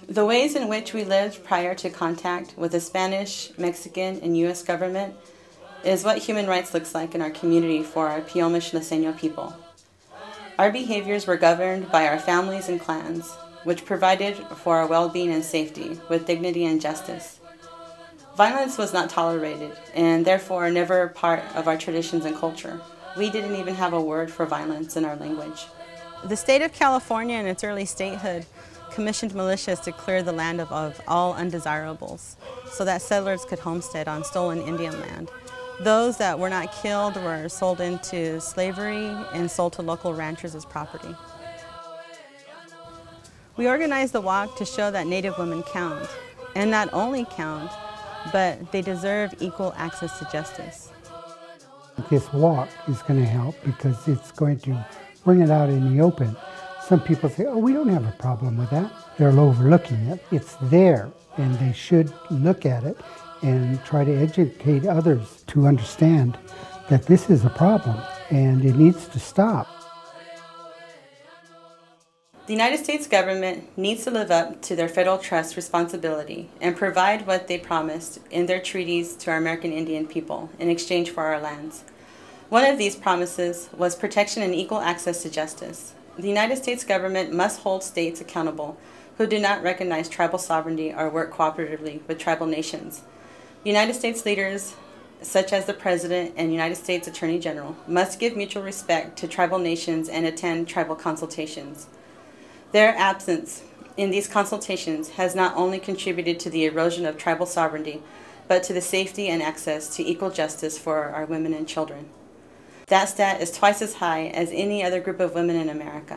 The ways in which we lived prior to contact with the Spanish, Mexican, and U.S. government is what human rights looks like in our community for our Piyomish Liseño people. Our behaviors were governed by our families and clans, which provided for our well-being and safety with dignity and justice. Violence was not tolerated and therefore never part of our traditions and culture. We didn't even have a word for violence in our language. The state of California in its early statehood commissioned militias to clear the land of all undesirables so that settlers could homestead on stolen Indian land. Those that were not killed were sold into slavery and sold to local ranchers as property. We organized the walk to show that Native women count, and not only count, but they deserve equal access to justice. This walk is going to help because it's going to bring it out in the open. Some people say, oh, we don't have a problem with that. They're overlooking it. It's there, and they should look at it and try to educate others to understand that this is a problem and it needs to stop. The United States government needs to live up to their federal trust responsibility and provide what they promised in their treaties to our American Indian people in exchange for our lands. One of these promises was protection and equal access to justice. The United States government must hold states accountable who do not recognize tribal sovereignty or work cooperatively with tribal nations. United States leaders, such as the President and United States Attorney General, must give mutual respect to tribal nations and attend tribal consultations. Their absence in these consultations has not only contributed to the erosion of tribal sovereignty, but to the safety and access to equal justice for our women and children. That stat is twice as high as any other group of women in America.